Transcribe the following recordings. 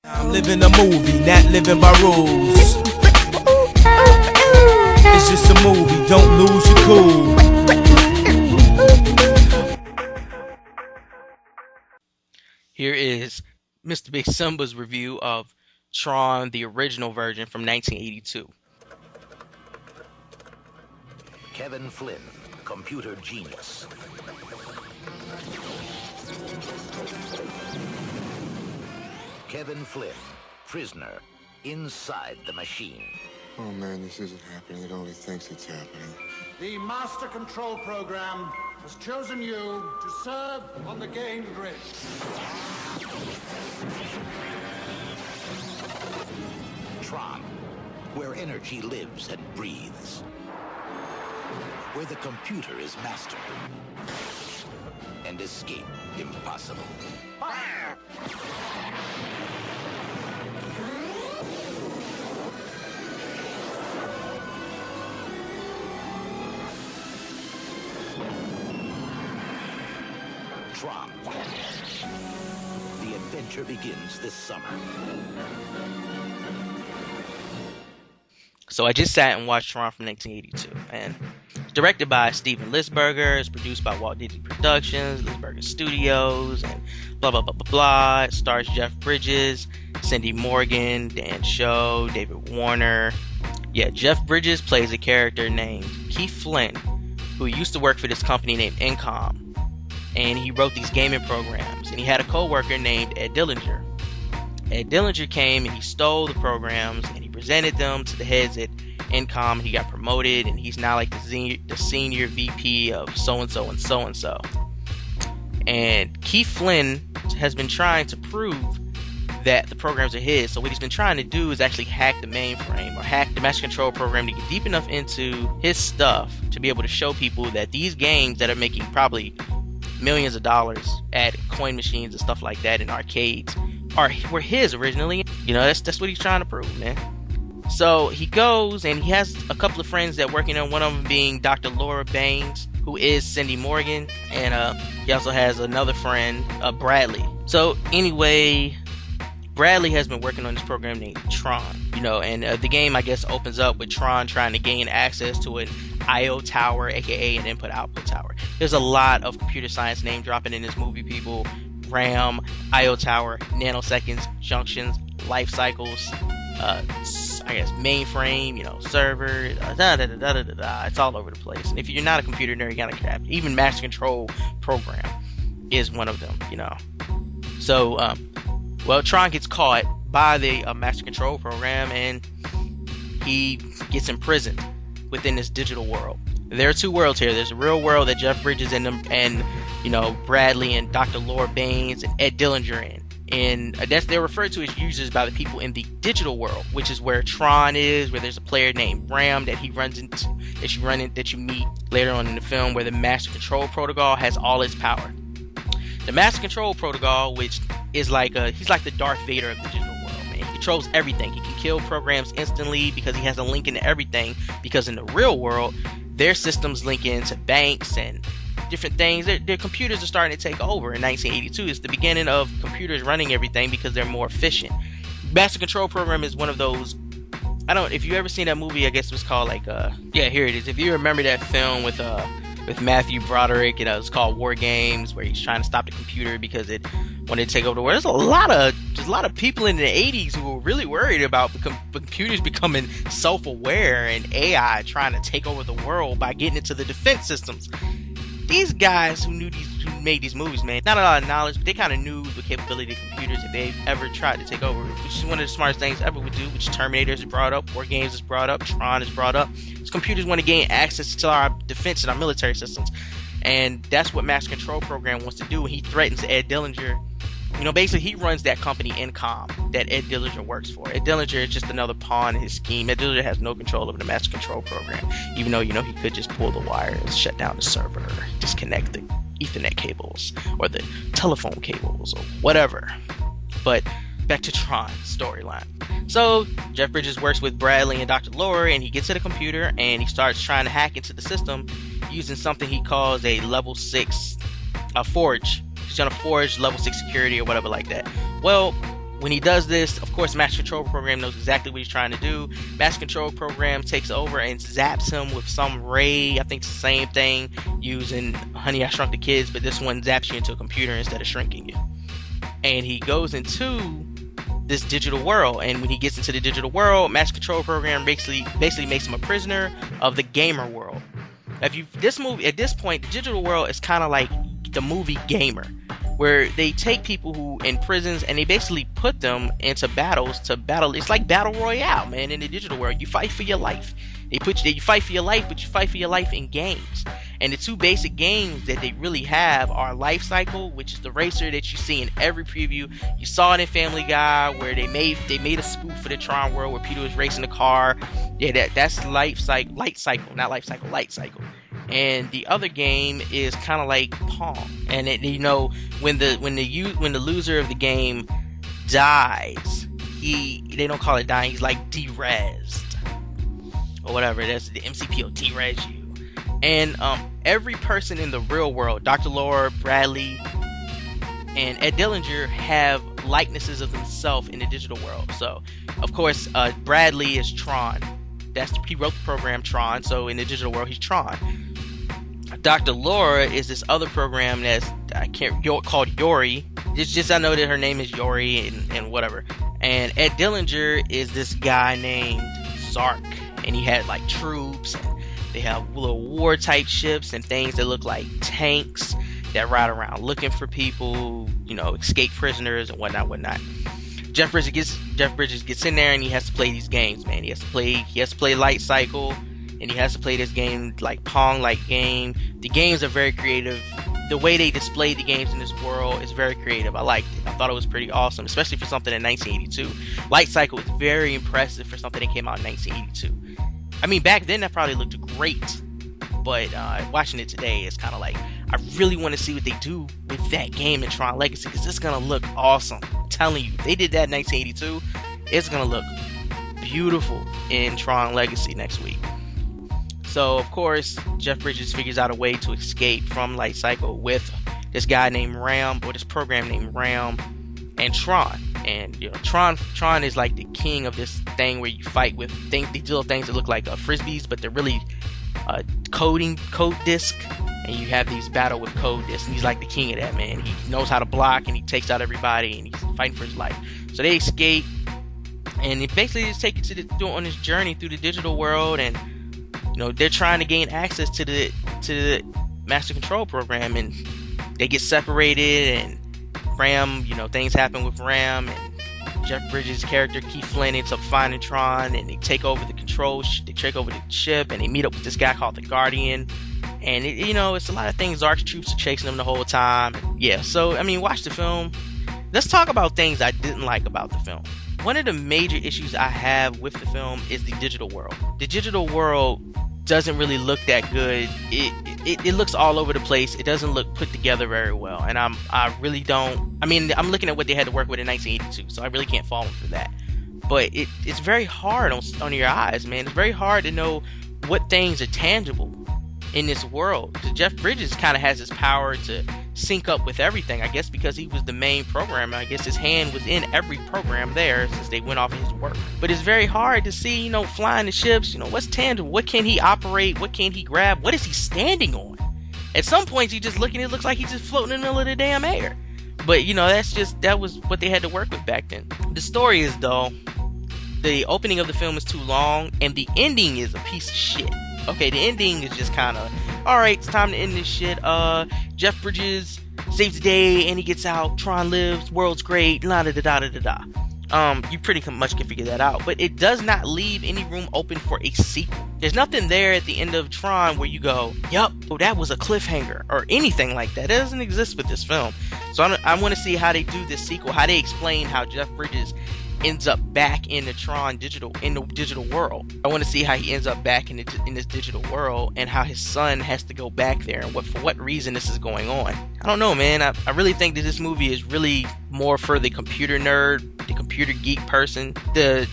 I'm living a movie, not living by rules. It's just a movie, don't lose your cool. Here is Mr. Big Simba's review of Tron, the original version from 1982. Kevin Flynn, computer genius. Kevin Flynn, prisoner, inside the machine. Oh man, this isn't happening. It only thinks it's happening. The Master Control Program has chosen you to serve on the gain grid. Tron, where energy lives and breathes. Where the computer is master. And escape impossible. Fire! Tron. The adventure begins this summer. So I just sat and watched Tron from 1982, and it's directed by Steven Lisberger. It's produced by Walt Disney Productions, Lisberger Studios, and blah blah blah blah blah. It stars Jeff Bridges, Cindy Morgan, Dan Show, David Warner. Yeah, Jeff Bridges plays a character named Keith Flynn, who used to work for this company named Incom. And he wrote these gaming programs, and he had a co-worker named Ed Dillinger. Ed Dillinger came and he stole the programs and he presented them to the heads at Incom, and he got promoted, and he's now like the senior VP of so-and-so and so-and-so. And Keith Flynn has been trying to prove that the programs are his. So what he's been trying to do is actually hack the mainframe or hack the master control program to get deep enough into his stuff to be able to show people that these games that are making probably millions of dollars at coin machines and stuff like that in arcades were his originally. You know, that's what he's trying to prove, man. So he goes and he has a couple of friends that working on, one of them being Dr. Laura Baines, who is Cindy Morgan, and he also has another friend, Bradley. So anyway, Bradley has been working on this program named Tron, you know, and the game, I guess, opens up with Tron trying to gain access to an I/O tower, aka an input-output tower. There's a lot of computer science name dropping in this movie, people. RAM, I/O tower, nanoseconds, junctions, life cycles, I guess mainframe, you know, server, it's all over the place. And if you're not a computer nerd, you gotta crap. Even master control program is one of them, you know. So, well, Tron gets caught by the master control program, and he gets imprisoned within this digital world. There are two worlds here. There's a real world that Jeff Bridges and you know, Bradley and Dr. Laura Baines and Ed Dillinger in. And they're referred to as users by the people in the digital world, which is where Tron is, where there's a player named Ram that he runs into, that you meet later on in the film, where the Master Control Protocol has all its power. The Master Control Protocol, which is he's like the Darth Vader of the digital world, man. He controls everything. He can kill programs instantly because he has a link into everything. Because in the real world, their systems link into banks and different things. Their computers are starting to take over in 1982. It's the beginning of computers running everything because they're more efficient. Master Control Program is one of those. If you ever seen that movie, I guess it was called yeah, here it is. If you remember that film with Matthew Broderick, you know, it's called War Games, where he's trying to stop the computer because it wanted to take over the world. There's a lot of people in the 80s who were really worried about computers becoming self-aware and AI trying to take over the world by getting into the defense systems. These guys who made these movies, man, not a lot of knowledge, but they kind of knew the capability of computers if they ever tried to take over, which is one of the smartest things ever would do, which Terminators is brought up, War Games is brought up, Tron is brought up. These computers want to gain access to our defense and our military systems. And that's what Master Control Program wants to do, and he threatens Ed Dillinger. You know, basically, he runs that company, Incom, that Ed Dillinger works for. Ed Dillinger is just another pawn in his scheme. Ed Dillinger has no control over the Master Control Program, even though, you know, he could just pull the wires, shut down the server, disconnect the Ethernet cables, or the telephone cables, or whatever. But back to Tron's storyline. So, Jeff Bridges works with Bradley and Dr. Laura, and he gets to the computer, and he starts trying to hack into the system using something he calls a level 6 forge. He's gonna forge level 6 security or whatever like that. Well, when he does this, of course, Master Control Program knows exactly what he's trying to do. Master Control Program takes over and zaps him with some ray. I think it's the same thing used in Honey, I Shrunk the Kids, but this one zaps you into a computer instead of shrinking you. And he goes into this digital world, and when he gets into the digital world, Master Control Program basically makes him a prisoner of the gamer world. At this point, the digital world is kind of like the movie Gamer, where they take people who in prisons and they basically put them into battles to battle. It's like battle royale, man. In the digital world, you fight for your life. You fight for your life, but you fight for your life in games. And the two basic games that they really have are Life Cycle, which is the racer that you see in every preview. You saw it in Family Guy, where they made a spoof for the Tron world where Peter was racing a car. Yeah, that's Light Cycle, not Life Cycle, Light Cycle. And the other game is kind of like Pong. And when the loser of the game dies, they don't call it dying. He's like de-rezzed or whatever. That's the MCPO, de-res you. And every person in the real world, Dr. Laura, Bradley, and Ed Dillinger have likenesses of themselves in the digital world. So, of course, Bradley is Tron. He wrote the program Tron. So in the digital world, he's Tron. Dr. Laura is this other program called Yori. I know that her name is Yori and whatever. And Ed Dillinger is this guy named Zark, and he had like troops. And they have little war type ships and things that look like tanks that ride around looking for people, escape prisoners and whatnot. Jeff Bridges gets in there and he has to play these games, man. He has to play Light Cycle, and he has to play this game like Pong-like game. The games are very creative. The way they displayed the games in this world is very creative. I liked it. I thought it was pretty awesome, especially for something in 1982. Light Cycle was very impressive for something that came out in 1982. I mean, back then that probably looked great, but watching it today, it's kind of like, I really want to see what they do with that game in Tron Legacy, because it's going to look awesome. I'm telling you, they did that in 1982. It's going to look beautiful in Tron Legacy next week. So, of course, Jeff Bridges figures out a way to escape from Light Cycle with this guy named Ram, or this program named Ram, and Tron. And Tron is like the king of this thing where you fight with things. These little things that look like frisbees, but they're really code disc. And you have these battle with code disc, and he's like the king of that, man. He knows how to block, and he takes out everybody, and he's fighting for his life. So they escape, and it basically just takes you on this journey through the digital world, and they're trying to gain access to the Master Control Program, and they get separated, and Ram, things happen with Ram, and Jeff Bridges' character Keith Flynn ends up finding Tron, and they take over the they take over the ship, and they meet up with this guy called the Guardian, and it's a lot of things. Zark's troops are chasing them the whole time. Yeah, so I mean, watch the film. Let's talk about things I didn't like about the film. One of the major issues I have with the film is the digital world. The digital world doesn't really look that good. It looks all over the place. It doesn't look put together very well, and I'm looking at what they had to work with in 1982, so I really can't fault them for that. But it's very hard on your eyes, man. It's very hard to know what things are tangible in this world. Jeff Bridges kind of has this power to sync up with everything, I guess, because he was the main programmer. I guess his hand was in every program there since they went off of his work. But it's very hard to see, flying the ships, what's tangible, what can he operate, what can he grab, what is he standing on? At some points, you just looking, it looks like he's just floating in the middle of the damn air. But that was what they had to work with back then. The story is dull. The opening of the film is too long, and the ending is a piece of shit. Okay, the ending is just kind of, alright, it's time to end this shit. Jeff Bridges saves the day, and he gets out. Tron lives, world's great, la da da da da da. You pretty much can figure that out. But it does not leave any room open for a sequel. There's nothing there at the end of Tron where you go, yup, that was a cliffhanger, or anything like that. It doesn't exist with this film. So I want to see how they do this sequel, how they explain how Jeff Bridges ends up back in the digital world. I want to see how he ends up back in this digital world, and how his son has to go back there, and for what reason this is going on. I don't know, man. I really think that this movie is really more for the computer nerd, the computer geek person. The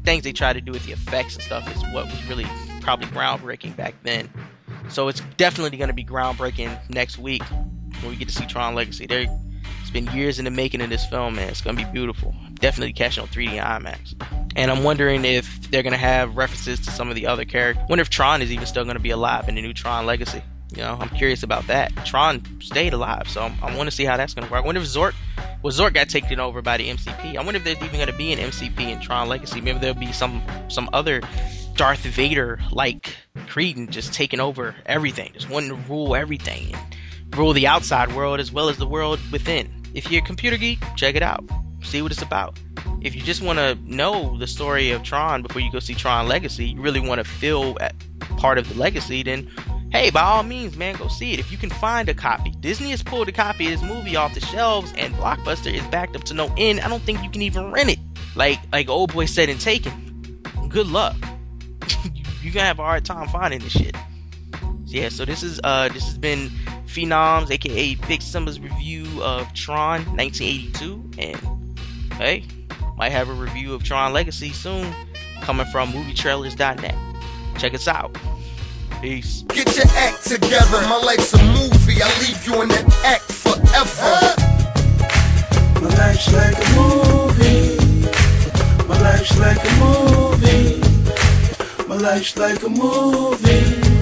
things they try to do with the effects and stuff is what was really probably groundbreaking back then. So it's definitely going to be groundbreaking next week when we get to see Tron Legacy. It's been years in the making of this film, man. It's going to be beautiful. definitely catch it on 3D IMAX. And I'm wondering if they're gonna have references to some of the other characters. Wonder if Tron is even still gonna be alive in the new Tron Legacy. You know, I'm curious about that. Tron stayed alive, so I want to see how that's gonna work. I wonder if Zork got taken over by the MCP. I wonder if there's even gonna be an MCP in Tron Legacy. Maybe there'll be some other Darth Vader like Cretan just taking over everything, just wanting to rule everything, and rule the outside world as well as the world within. If you're a computer geek, check it out. See what it's about. If you just want to know the story of Tron before you go see Tron Legacy, you really want to feel part of the legacy, then hey, by all means, man, go see it. If you can find a copy. Disney has pulled a copy of this movie off the shelves, and Blockbuster is backed up to no end. I don't think you can even rent it. Like old boy said in Taken, good luck. You're gonna have a hard time finding this shit. Yeah, so this has been Phenoms, aka Big Simba's review of Tron 1982, and hey, might have a review of Tron Legacy soon, coming from movietrailers.net. Check us out. Peace. Get your act together, my life's a movie, I leave you in that act forever. My life's like a movie. My life's like a movie. My life's like a movie.